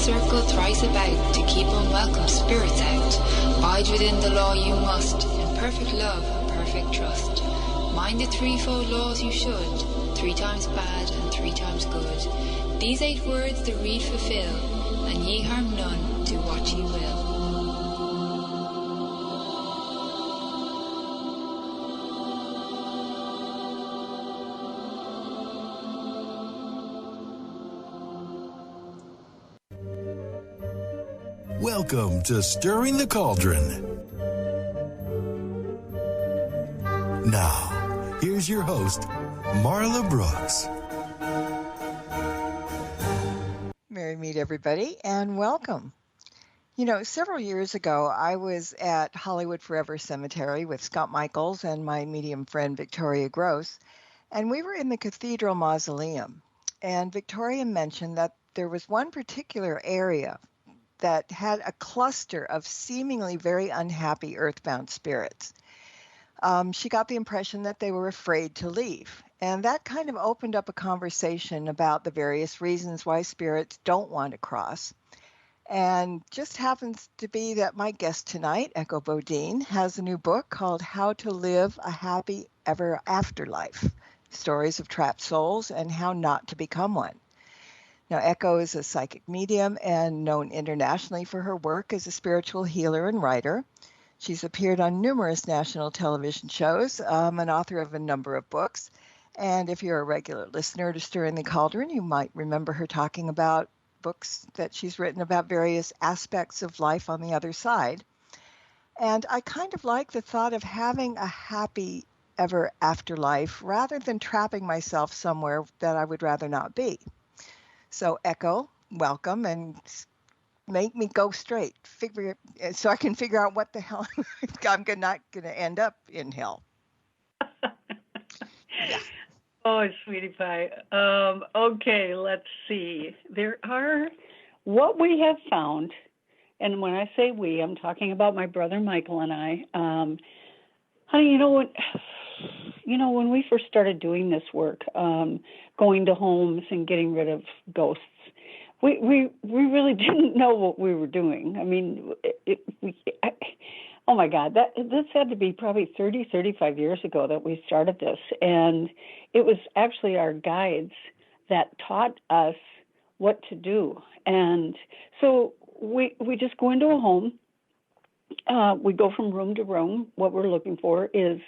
circle thrice about to keep unwelcome spirits out. Bide within the law you must, in perfect love and perfect trust. Mind the threefold laws you should, 3 times bad and 3 times good. These 8 words the read fulfill, and ye harm none, do what ye will. Welcome to Stirring the Cauldron. Now, here's your host, Marla Brooks. Merry meet, everybody, and welcome. You know, several years ago, I was at Hollywood Forever Cemetery with Scott Michaels and my medium friend, Victoria Gross, and we were in the Cathedral Mausoleum. And Victoria mentioned that there was one particular area that had a cluster of seemingly very unhappy earthbound spirits. She got the impression that they were afraid to leave. And that kind of opened up a conversation about the various reasons why spirits don't want to cross. And just happens to be that my guest tonight, Echo Bodine, has a new book called How to Live a Happily Ever Afterlife, Stories of Trapped Souls and How Not to Become One. Now, Echo is a psychic medium and known internationally for her work as a spiritual healer and writer. She's appeared on numerous national television shows, an author of a number of books. And if you're a regular listener to Stirring the Cauldron, you might remember her talking about books that she's written about various aspects of life on the other side. And I kind of like the thought of having a happy ever afterlife rather than trapping myself somewhere that I would rather not be. So Echo, welcome, and make me go straight, so I can figure out what the hell I'm not going to end up in hell. Yeah. Oh, sweetie pie. Okay, let's see. There are what we have found, and when I say we, I'm talking about my brother Michael and I. Honey, when we first started doing this work, going to homes and getting rid of ghosts, we really didn't know what we were doing. I mean, oh my God, this had to be probably 35 years ago that we started this. And it was actually our guides that taught us what to do. And so we just go into a home. We go from room to room. What we're looking for is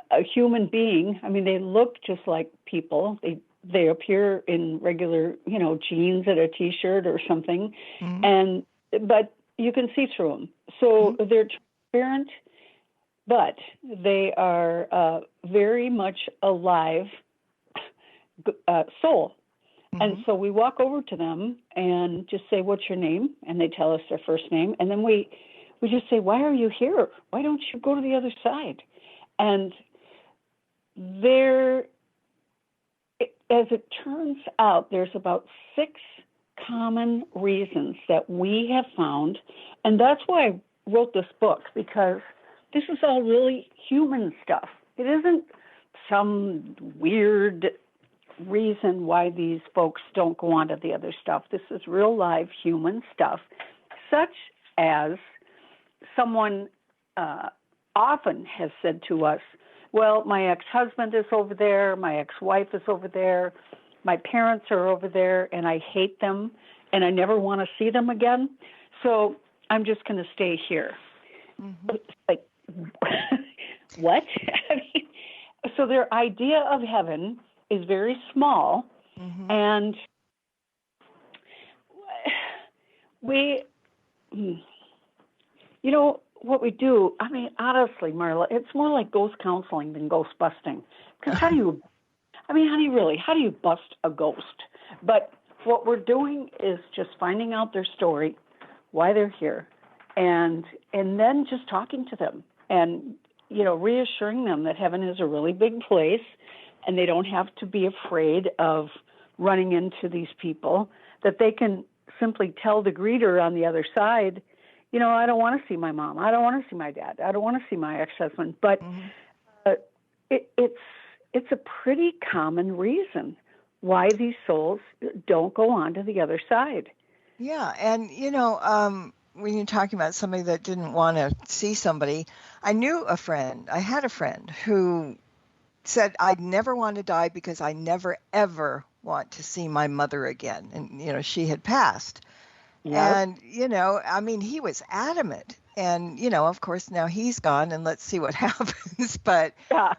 a human being. I mean, they look just like people. They appear in regular, jeans and a T-shirt or something, but you can see through them. So they're transparent, but they are very much alive soul. And so we walk over to them and just say, "What's your name?" And they tell us their first name, and then we just say, "Why are you here? Why don't you go to the other side?" And as it turns out, there's about 6 common reasons that we have found, and that's why I wrote this book, because this is all really human stuff. It isn't some weird reason why these folks don't go on to the other stuff. This is real live human stuff, such as someone often has said to us, "Well, my ex-husband is over there, my ex-wife is over there, my parents are over there, and I hate them, and I never want to see them again, so I'm just going to stay here." Like, what? I mean, so their idea of heaven is very small, and what we do, I mean, honestly, Marla, it's more like ghost counseling than ghost busting. Because how do you bust a ghost? But what we're doing is just finding out their story, why they're here, and then just talking to them and, reassuring them that heaven is a really big place and they don't have to be afraid of running into these people, that they can simply tell the greeter on the other side, I don't want to see my mom. I don't want to see my dad. I don't want to see my ex-husband. But it's a pretty common reason why these souls don't go on to the other side. Yeah, and when you're talking about somebody that didn't want to see somebody, I had a friend who said, I'd never want to die because I never, ever want to see my mother again. And, she had passed. Yep. And, I mean, he was adamant. And, of course, now he's gone and let's see what happens. But, Yeah.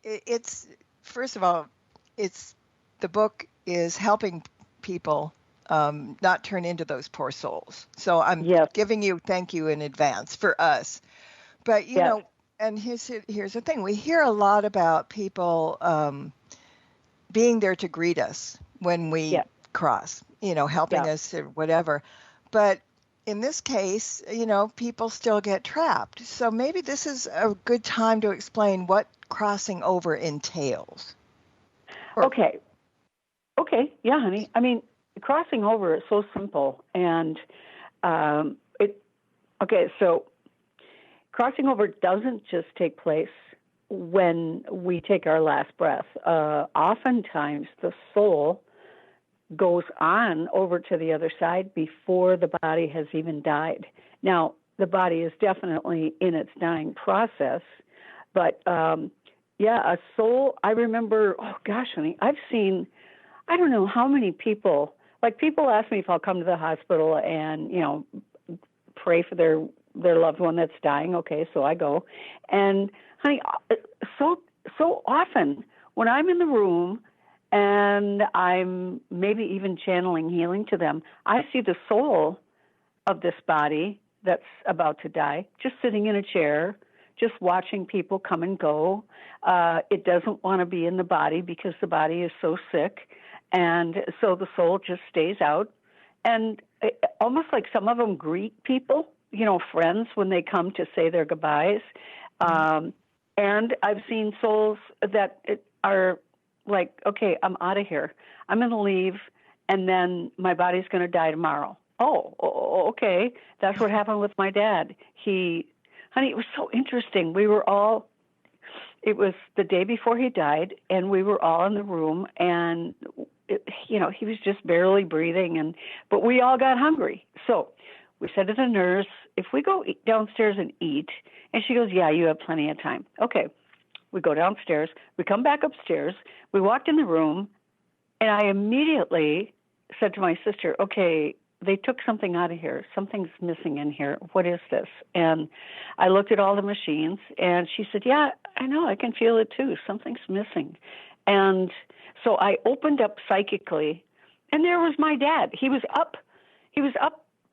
it's, first of all, the book is helping people not turn into those poor souls. So I'm Yes. giving you thank you in advance for us. But, Yes. and here's the thing. We hear a lot about people being there to greet us when we Yes. cross, helping Yeah. us or whatever. But in this case, people still get trapped. So maybe this is a good time to explain what crossing over entails. Okay. Okay. Yeah, honey. I mean, crossing over is so simple. And so crossing over doesn't just take place when we take our last breath. Oftentimes, the soul goes on over to the other side before the body has even died. Now, the body is definitely in its dying process, but a soul, I remember, oh gosh, honey, I've seen, I don't know how many people, like people ask me if I'll come to the hospital and, pray for their loved one that's dying. Okay, so I go. And honey, so often when I'm in the room and I'm maybe even channeling healing to them, I see the soul of this body that's about to die just sitting in a chair, just watching people come and go. It doesn't want to be in the body because the body is so sick. And so the soul just stays out. And almost like some of them greet people, friends when they come to say their goodbyes. And I've seen souls that are like, okay, I'm out of here. I'm going to leave, and then my body's going to die tomorrow. Oh, okay. That's what happened with my dad. Honey, it was so interesting. It was the day before he died, and we were all in the room, and he was just barely breathing, but we all got hungry. So we said to the nurse, if we go downstairs and eat, and she goes, yeah, you have plenty of time. Okay. We go downstairs. We come back upstairs. We walked in the room, and I immediately said to my sister, okay, they took something out of here. Something's missing in here. What is this? And I looked at all the machines, and she said, yeah, I know. I can feel it too. Something's missing. And so I opened up psychically, and there was my dad. He was up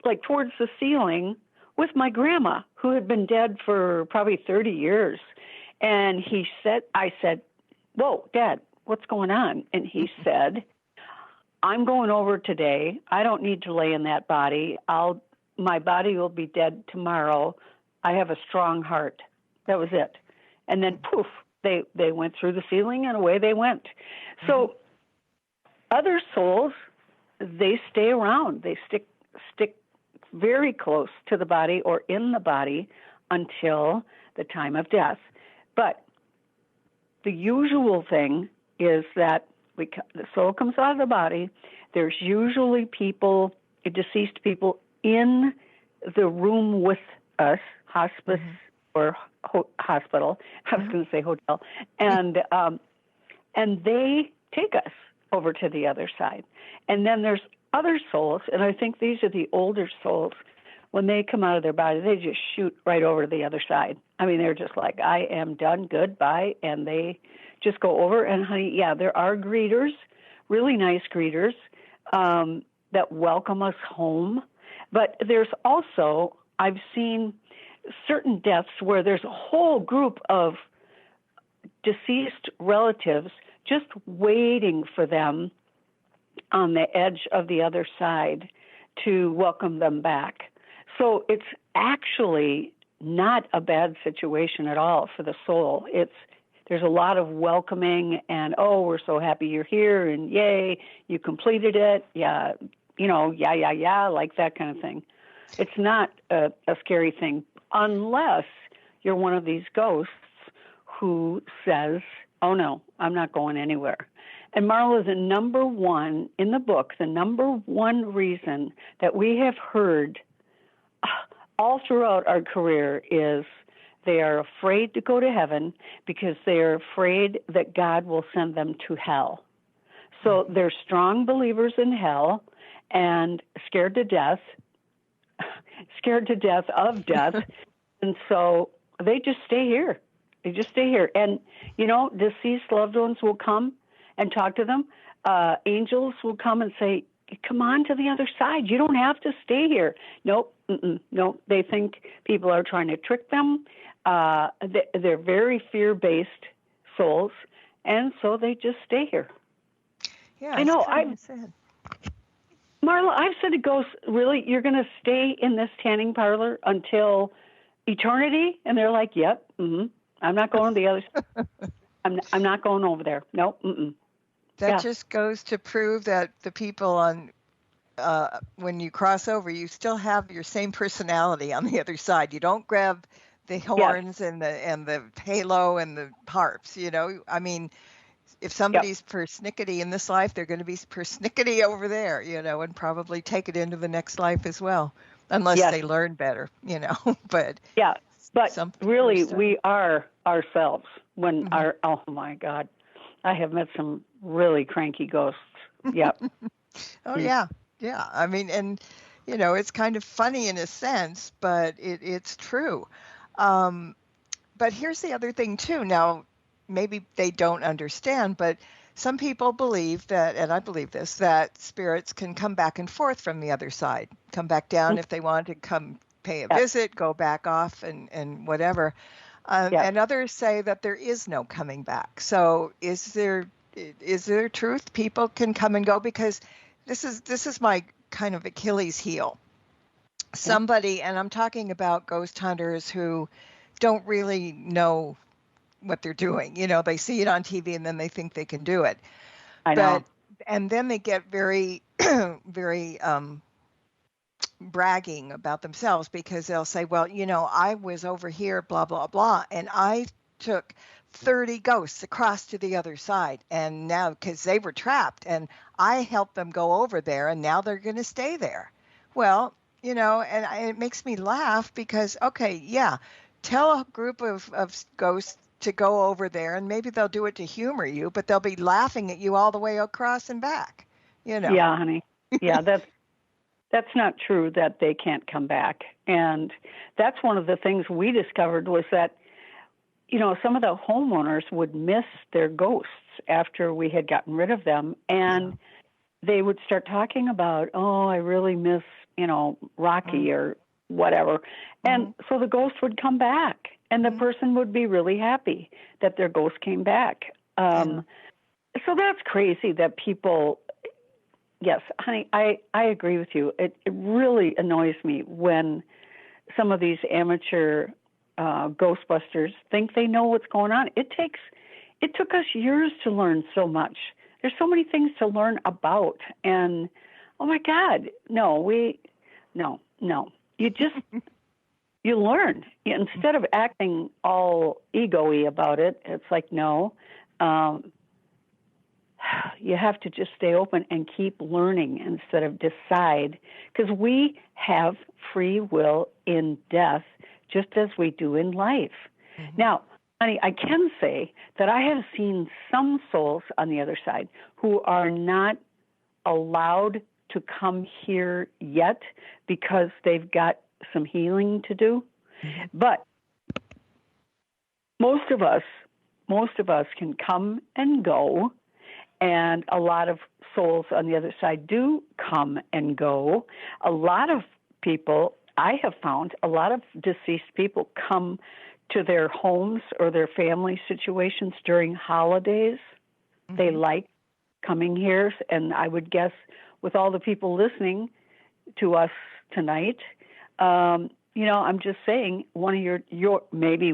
like towards the ceiling with my grandma, who had been dead for probably 30 years. And I said, whoa, Dad, what's going on? And he said, I'm going over today. I don't need to lay in that body. My body will be dead tomorrow. I have a strong heart. That was it. And then poof, they went through the ceiling and away they went. So other souls, they stay around. They stick very close to the body or in the body until the time of death. But the usual thing is that the soul comes out of the body. There's usually deceased people in the room with us, hospice or hospital. I was going to say hotel, and they take us over to the other side. And then there's other souls, and I think these are the older souls. When they come out of their body, they just shoot right over to the other side. I mean, they're just like, I am done, goodbye, and they just go over. And honey, yeah, there are greeters, really nice greeters, that welcome us home. But there's also, I've seen certain deaths where there's a whole group of deceased relatives just waiting for them on the edge of the other side to welcome them back. So it's actually not a bad situation at all for the soul. There's a lot of welcoming and, oh, we're so happy you're here, and yay, you completed it. Yeah, yeah, like that kind of thing. It's not a scary thing unless you're one of these ghosts who says, oh, no, I'm not going anywhere. And Marla, the number one in the book, the number one reason that we have heard all throughout our career is they are afraid to go to heaven because they are afraid that God will send them to hell. So they're strong believers in hell and scared to death of death. And so they just stay here. They just stay here. And, deceased loved ones will come and talk to them. Angels will come and say, come on to the other side. You don't have to stay here. Nope. Nope. They think people are trying to trick them. They're very fear-based souls, and so they just stay here. Yeah, I know. Marla, I've said to ghosts, really, you're going to stay in this tanning parlor until eternity? And they're like, yep. I'm not going to the other side. I'm not going over there. Nope. That just goes to prove that the people on when you cross over, you still have your same personality on the other side. You don't grab the horns and the halo and the harps. I mean, if somebody's persnickety in this life, they're going to be persnickety over there. And probably take it into the next life as well, unless they learn better. But really, we are ourselves when oh my God, I have met some really cranky ghosts. Yep. Oh yeah. I mean, and it's kind of funny in a sense, but it's true. But here's the other thing too. Now, maybe they don't understand, but some people believe that, and I believe this, that spirits can come back and forth from the other side, come back down if they want to come pay a visit, go back off and whatever. And others say that there is no coming back. So is there truth? People can come and go, because this is my kind of Achilles heel. Somebody, and I'm talking about ghost hunters who don't really know what they're doing. They see it on TV and then they think they can do it. I know. And then they get very, very bragging about themselves, because they'll say, well, I was over here, blah, blah, blah, and I took 30 ghosts across to the other side. And now, because they were trapped, and I helped them go over there, and now they're going to stay there. Well, and it makes me laugh, because, tell a group of ghosts to go over there, and maybe they'll do it to humor you, but they'll be laughing at you all the way across and back. Yeah, honey. Yeah, that's not true that they can't come back. And that's one of the things we discovered, was that, some of the homeowners would miss their ghosts after we had gotten rid of them. And they would start talking about, oh, I really miss, Rocky or whatever. And so the ghost would come back, and the person would be really happy that their ghost came back. So that's crazy that people... Yes, honey, I agree with you. It really annoys me when some of these amateur Ghostbusters think they know what's going on. It took us years to learn so much. There's so many things to learn about, and oh my God, no. You just you learn instead of acting all ego-y about it. It's like no. You have to just stay open and keep learning instead of decide, because we have free will in death just as we do in life. Now, honey, I can say that I have seen some souls on the other side who are not allowed to come here yet because they've got some healing to do. But most of us can come and go. And a lot of souls on the other side do come and go. A lot of people, I have found, a lot of deceased people come to their homes or their family situations during holidays. They like coming here. And I would guess with all the people listening to us tonight, I'm just saying one of your maybe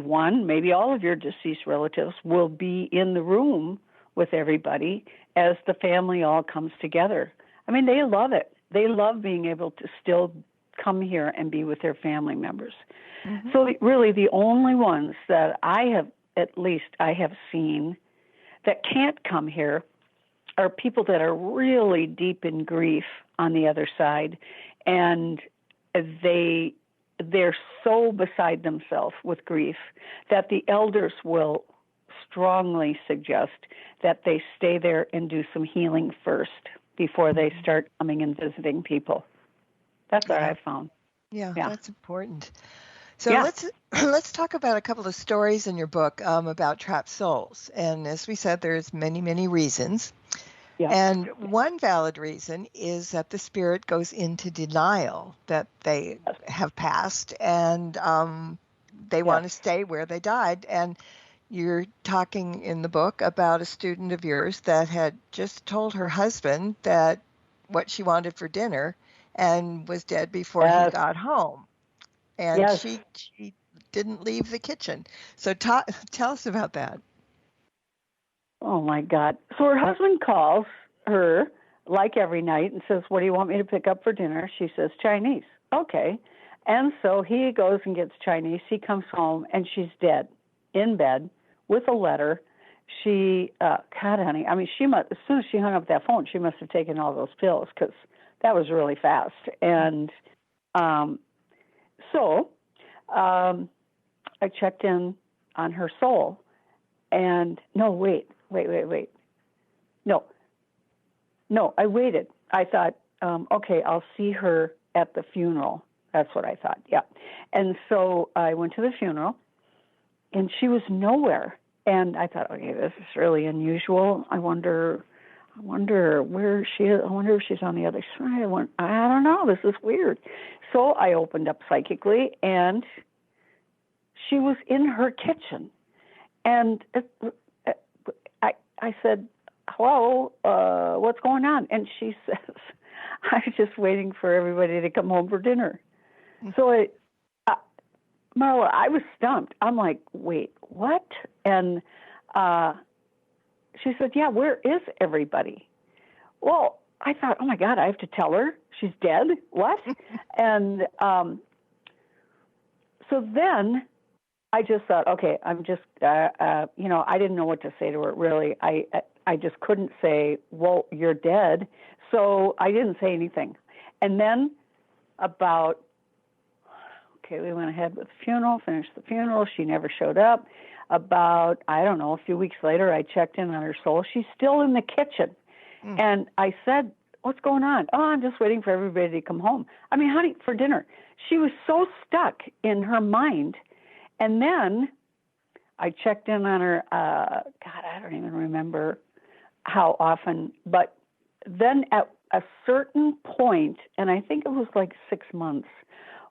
all of your deceased relatives will be in the room with everybody as the family all comes together. I mean, they love it. They love being able to still come here and be with their family members. So really the only ones that I have seen that can't come here are people that are really deep in grief on the other side, and they're so beside themselves with grief that the elders will strongly suggest that they stay there and do some healing first before they start coming and visiting people. That's what I've found. Yeah, that's important. So let's talk about a couple of stories in your book about trapped souls. And as we said, there's many reasons. Yeah. And one valid reason is that the spirit goes into denial that they have passed, and they want to stay where they died. And you're talking in the book about a student of yours that had just told her husband that what she wanted for dinner and was dead before he got home. And she didn't leave the kitchen. So tell us about that. Oh, my God. So her husband calls her, like every night, and says, what do you want me to pick up for dinner? She says, Chinese. Okay. And so he goes and gets Chinese. He comes home, and she's dead in bed with a letter. She, God, honey, I mean, as soon as she hung up that phone, she must have taken all those pills because that was really fast. And so I checked in on her soul, and no, wait. No, I waited. I thought, okay, I'll see her at the funeral. That's what I thought, yeah. And so I went to the funeral, and she was nowhere. And I thought, okay, this is really unusual. I wonder where she is. I wonder if she's on the other side. I don't know. This is weird. So I opened up psychically, and she was in her kitchen. And I said, hello, what's going on? And she says, I was just waiting for everybody to come home for dinner. So Marla, I was stumped. I'm like, wait, what? And she said, yeah, where is everybody? Well, I thought, oh, my God, I have to tell her she's dead? What? And so then I just thought, okay, I'm just, I didn't know what to say to her, really. I just couldn't say, well, you're dead. So I didn't say anything. And then we went ahead with the funeral, finished the funeral. She never showed up. About, I don't know, a few weeks later, I checked in on her soul. She's still in the kitchen. And I said, what's going on? Oh, I'm just waiting for everybody to come home. I mean, honey, for dinner. She was so stuck in her mind. And then I checked in on her, God, I don't even remember how often, but then at a certain point, and I think it was like 6 months,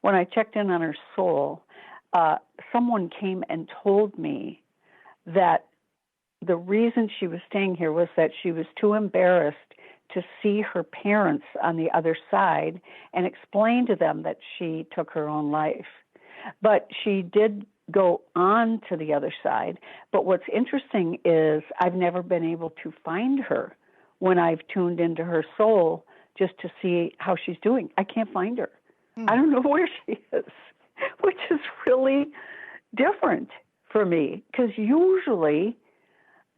when I checked in on her soul, someone came and told me that the reason she was staying here was that she was too embarrassed to see her parents on the other side and explain to them that she took her own life. But she did go on to the other side. But what's interesting is I've never been able to find her when I've tuned into her soul just to see how she's doing. I can't find her. I don't know where she is, which is really different for me, because usually,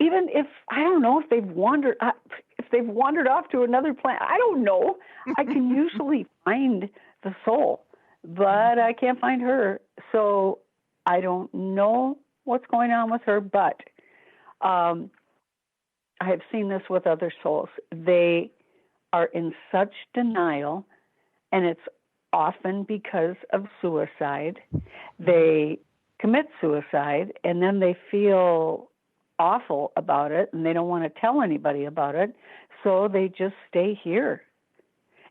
even if, I don't know, if they've wandered off to another planet, I don't know, I can usually find the soul, but I can't find her. So I don't know what's going on with her, but I have seen this with other souls. They are in such denial, and it's often because of suicide. They commit suicide, and then they feel awful about it, and they don't want to tell anybody about it, so they just stay here.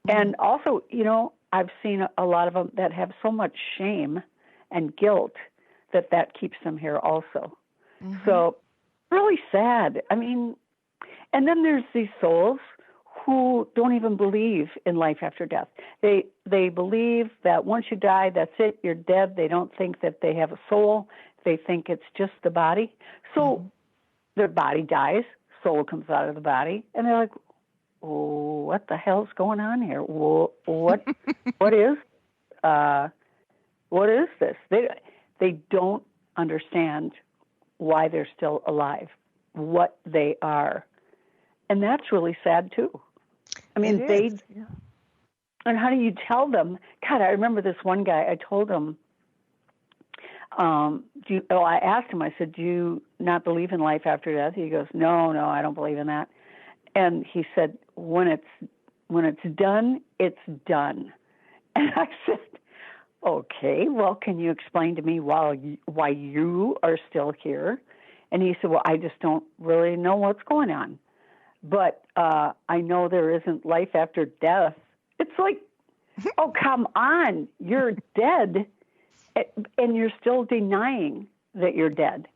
And also, I've seen a lot of them that have so much shame and guilt that keeps them here also. So really sad. I mean, and then there's these souls who don't even believe in life after death. They believe that once you die, that's it, you're dead. They don't think that they have a soul. They think it's just the body. So their body dies, soul comes out of the body, and they're like, oh, what the hell's going on here? What is this? They don't understand why they're still alive, what they are. And that's really sad too. I mean, It is. Yeah. and how do you tell them? God, I remember this one guy, I told him, I asked him, I said, do you not believe in life after death? He goes, no, I don't believe in that. And he said, when it's done, it's done. And I said, okay, well, can you explain to me why you are still here? And he said, well, I just don't really know what's going on. But I know there isn't life after death. It's like, oh, come on, you're dead, and you're still denying that you're dead.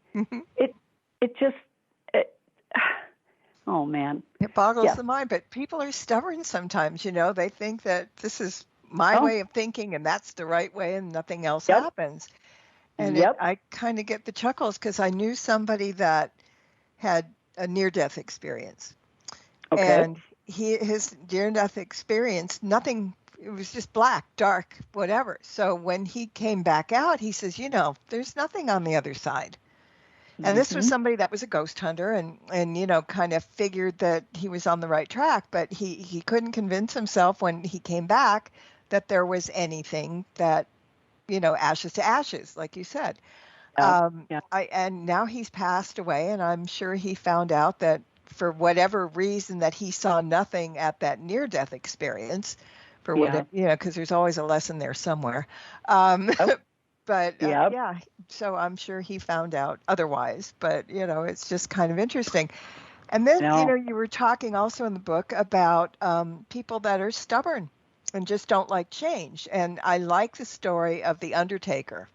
It just, oh, man. It boggles the mind, but people are stubborn sometimes, They think that this is my way of thinking and that's the right way and nothing else happens. And I kind of get the chuckles because I knew somebody that had a near-death experience. Okay. And his near-death experience, nothing, it was just black, dark, whatever. So when he came back out, he says, there's nothing on the other side. And this was somebody that was a ghost hunter and kind of figured that he was on the right track, but he couldn't convince himself when he came back that there was anything that, ashes to ashes, like you said. And now he's passed away, and I'm sure he found out that for whatever reason that he saw nothing at that near-death experience, for whatever, because there's always a lesson there somewhere. But so I'm sure he found out otherwise. But, it's just kind of interesting. And then, you were talking also in the book about people that are stubborn and just don't like change. And I like the story of the undertaker.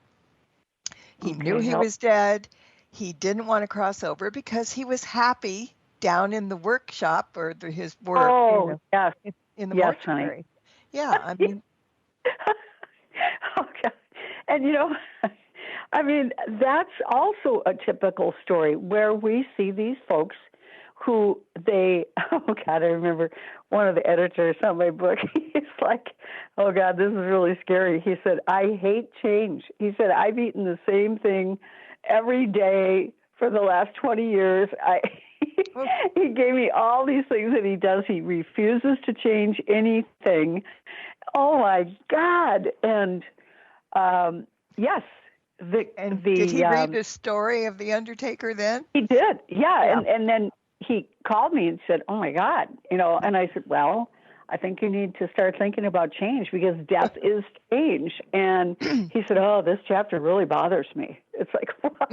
He knew he was dead. He didn't want to cross over because he was happy down in the workshop or his work in the mortuary. Honey. Yeah, I mean. Okay. And, I mean, that's also a typical story where we see these folks who I remember one of the editors on my book, he's like, oh, God, this is really scary. He said, I hate change. He said, I've eaten the same thing every day for the last 20 years. He gave me all these things that he does. He refuses to change anything. Oh, my God. And, yes. Did he read the story of the undertaker then? He did, yeah. And then he called me and said, oh, my God, and I said, well, I think you need to start thinking about change because death is change. And he said, oh, this chapter really bothers me. It's like, wow,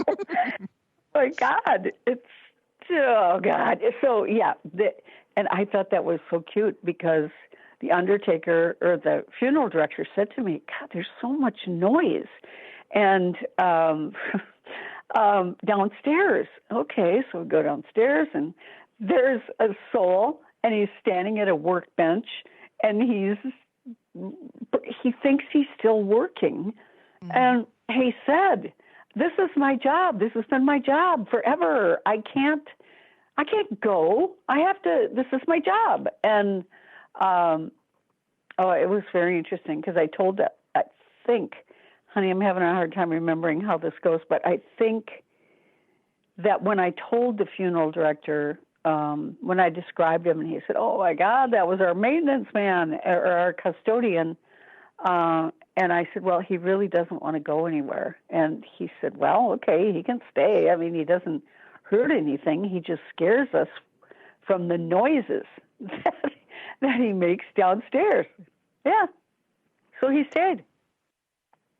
my God, oh, God. So, and I thought that was so cute because the undertaker or the funeral director said to me, God, there's so much noise. And downstairs. Okay, so we go downstairs, and there's a soul, and he's standing at a workbench, and he thinks he's still working. Mm-hmm. And he said, this is my job. This has been my job forever. I can't go. This is my job. And, it was very interesting because I think, honey, I'm having a hard time remembering how this goes, but I think that when I told the funeral director, when I described him, and he said, oh, my God, that was our maintenance man or our custodian. And I said, well, he really doesn't want to go anywhere. And he said, well, okay, he can stay. I mean, he doesn't hurt anything. He just scares us from the noises that he makes downstairs. Yeah. So he stayed.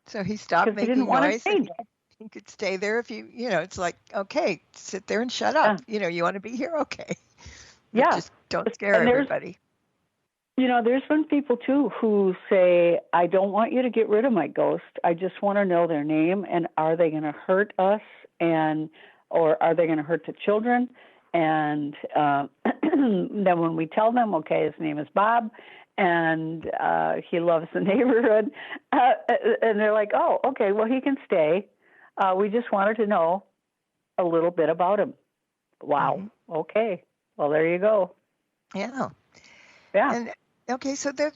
So he stopped making noise. He could stay there if it's like, okay, sit there and shut up. Yeah. You want to be here? Okay. Yeah. Just don't scare everybody. There's been people too who say, I don't want you to get rid of my ghost. I just want to know their name. And are they going to hurt us? Or are they going to hurt the children? And then when we tell them, okay, his name is Bob, and he loves the neighborhood, and they're like, oh, okay, well, he can stay. We just wanted to know a little bit about him. Wow. Mm-hmm. Okay. Well, there you go. Yeah. Yeah. And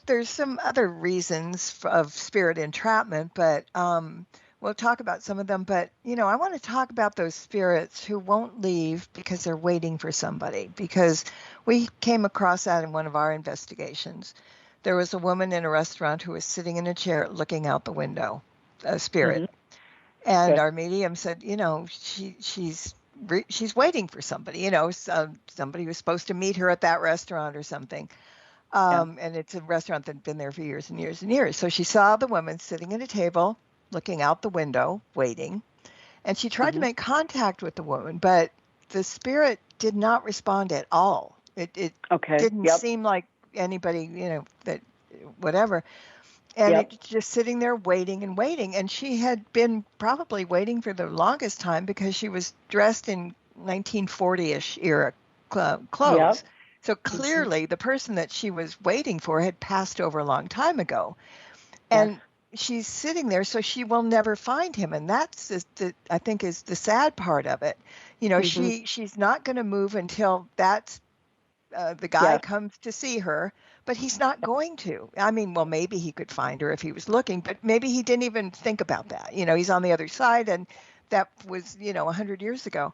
there's some other reasons of spirit entrapment, but when we'll talk about some of them, but I want to talk about those spirits who won't leave because they're waiting for somebody, because we came across that in one of our investigations. There was a woman in a restaurant who was sitting in a chair looking out the window, a spirit. Mm-hmm. And Okay. our medium said, she's waiting for somebody, somebody was supposed to meet her at that restaurant or something. And it's a restaurant that had been there for years and years and years. So she saw the woman sitting at a table, looking out the window, waiting. And she tried to make contact with the woman, but the spirit did not respond at all. It Okay. didn't Yep. seem like anybody, that whatever. And Yep. it's just sitting there waiting and waiting. And she had been probably waiting for the longest time because she was dressed in 1940-ish era clothes. Yep. So clearly the person that she was waiting for had passed over a long time ago. Yes. And she's sitting there, so she will never find him. And that's, I think, is the sad part of it. She's not going to move until that's the guy comes to see her, but he's not going to. I mean, well, maybe he could find her if he was looking, but maybe he didn't even think about that. He's on the other side, and that was, 100 years ago.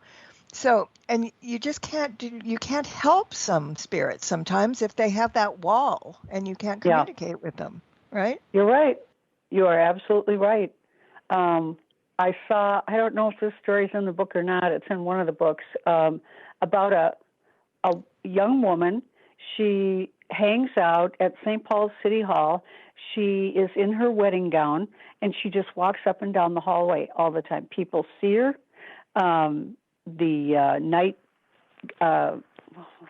So, and you just you can't help some spirits sometimes if they have that wall and you can't communicate with them, right? You're right. You are absolutely right. I don't know if this story's in the book or not. It's in one of the books, about a young woman. She hangs out at St. Paul's City Hall. She is in her wedding gown, and she just walks up and down the hallway all the time. People see her. The night, what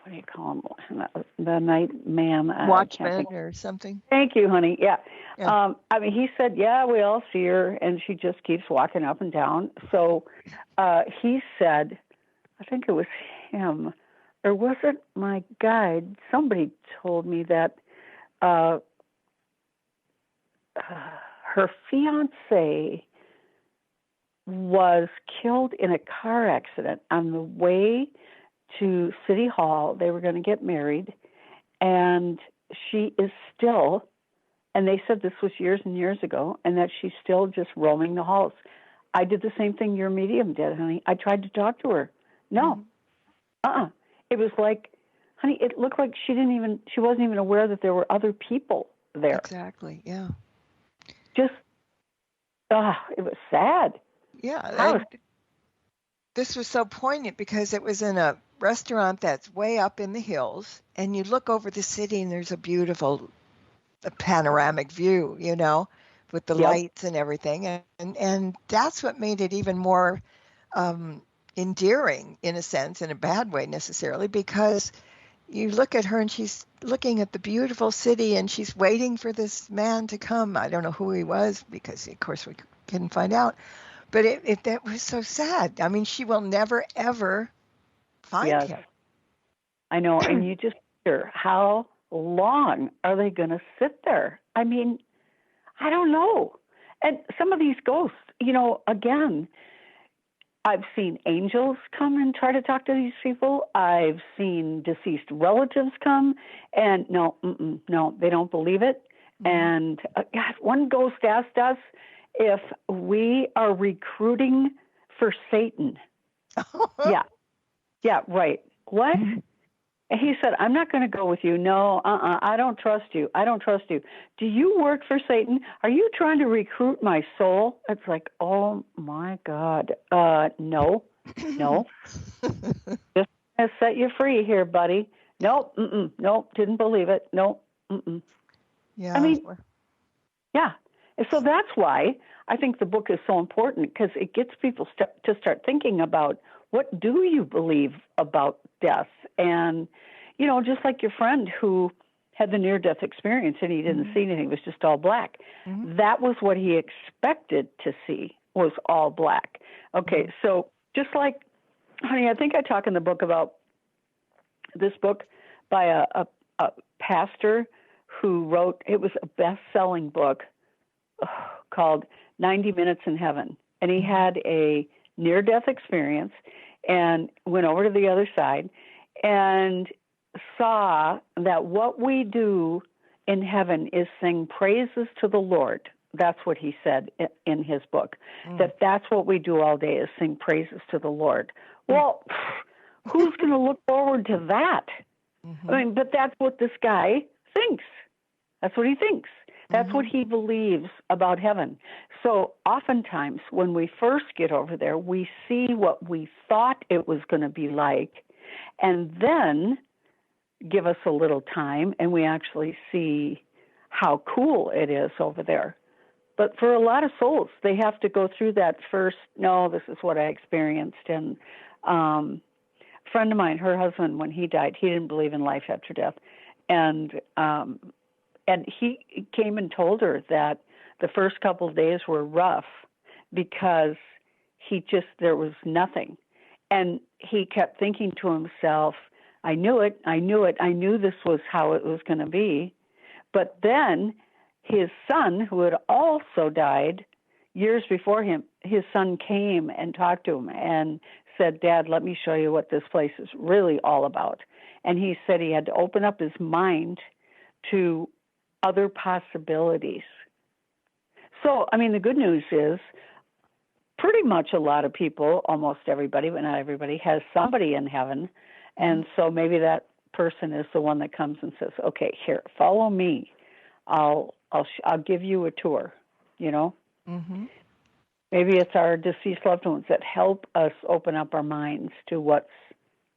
do you call him? The night man. Watchman or something. Thank you, honey. Yeah. He said, yeah, we all see her, and she just keeps walking up and down. So he said, I think it was him, or was it my guide? Somebody told me that her fiancé was killed in a car accident on the way to City Hall. They were going to get married, and she is still, and they said this was years and years ago, and that she's still just roaming the halls. I did the same thing your medium did, honey. I tried to talk to her. No. It was like, honey, it looked like she wasn't even aware that there were other people there. Exactly, yeah. Just, it was sad. Yeah, this was so poignant because it was in a restaurant that's way up in the hills, and you look over the city and there's a beautiful panoramic view, with the lights and everything. And that's what made it even more endearing, in a sense, in a bad way necessarily, because you look at her and she's looking at the beautiful city and she's waiting for this man to come. I don't know who he was because, of course, we couldn't find out. But that was so sad. I mean, she will never, ever find him. I know. And you just wonder, how long are they going to sit there? I mean, I don't know. And some of these ghosts, again, I've seen angels come and try to talk to these people. I've seen deceased relatives come, and no, they don't believe it. And one ghost asked us if we are recruiting for Satan. Yeah, right. What? And he said, I'm not going to go with you. No, I don't trust you. I don't trust you. Do you work for Satan? Are you trying to recruit my soul? It's like, oh, my God. No. Just going to set you free here, buddy. Nope, didn't believe it. Nope, Yeah. I mean, yeah. And so that's why I think the book is so important, because it gets people to start thinking about, what do you believe about death? And, just like your friend who had the near-death experience and he didn't see anything, it was just all black. That was what he expected to see, was all black. Okay, so just like, honey, I think I talk in the book about this book by a pastor who wrote, it was a best-selling book called 90 Minutes in Heaven. And he had a near-death experience and went over to the other side and saw that what we do in heaven is sing praises to the Lord. that's what he said in his book, that's what we do all day is sing praises to the Lord. Well, who's going to look forward to that? I mean, but that's what this guy thinks. That's what he thinks. That's what he believes about heaven. So oftentimes when we first get over there, we see what we thought it was going to be like, and then give us a little time, and we actually see how cool it is over there. But for a lot of souls, they have to go through that first, no, this is what I experienced. And a friend of mine, her husband, when he died, he didn't believe in life after death. And he came and told her that the first couple of days were rough because there was nothing. And he kept thinking to himself, I knew it. I knew this was how it was going to be. But then his son, who had also died years before him, his son came and talked to him and said, Dad, let me show you what this place is really all about. And he said he had to open up his mind to other possibilities. So, I mean, the good news is pretty much a lot of people, almost everybody, but not everybody, has somebody in heaven. And so maybe that person is the one that comes and says, okay, here, follow me. I'll give you a tour, you know? Maybe it's our deceased loved ones that help us open up our minds to what's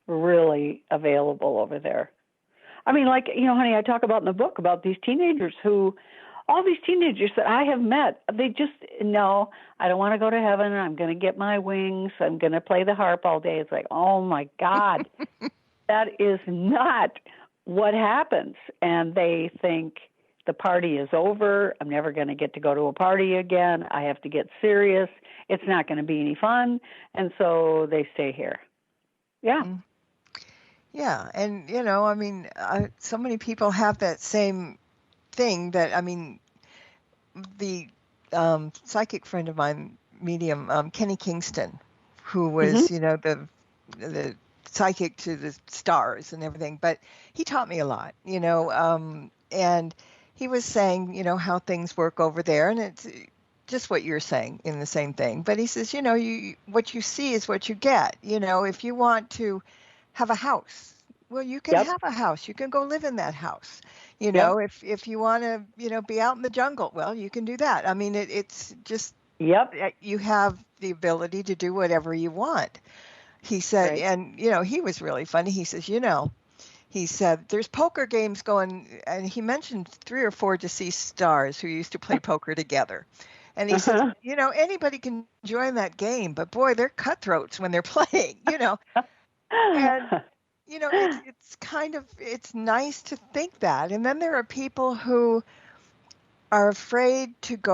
really available over there. I mean, like, you know, honey, I talk about in the book about these teenagers all these teenagers that I have met, they just, no, I don't want to go to heaven. I'm going to get my wings. I'm going to play the harp all day. It's like, oh, my God, that is not what happens. And they think the party is over. I'm never going to get to go to a party again. I have to get serious. It's not going to be any fun. And so they stay here. Yeah. Yeah. And, you know, I mean, so many people have that same thing that, I mean, the psychic friend of mine, medium, Kenny Kingston, who was, you know, the psychic to the stars and everything, but he taught me a lot, you know, and he was saying, you know, how things work over there, and it's just what you're saying in the same thing. But he says, you know, what you see is what you get. You know, if you want to have a house, well, you can have a house. You can go live in that house. You know, if you want to, you know, be out in the jungle, well, you can do that. I mean, it's just, you have the ability to do whatever you want. He said, and, you know, he was really funny. He says, you know, he said, there's poker games going, and he mentioned 3 or 4 deceased stars who used to play poker together. And he said, you know, anybody can join that game, but boy, they're cutthroats when they're playing, you know. And, you know, it's kind of, it's nice to think that. And then there are people who are afraid to go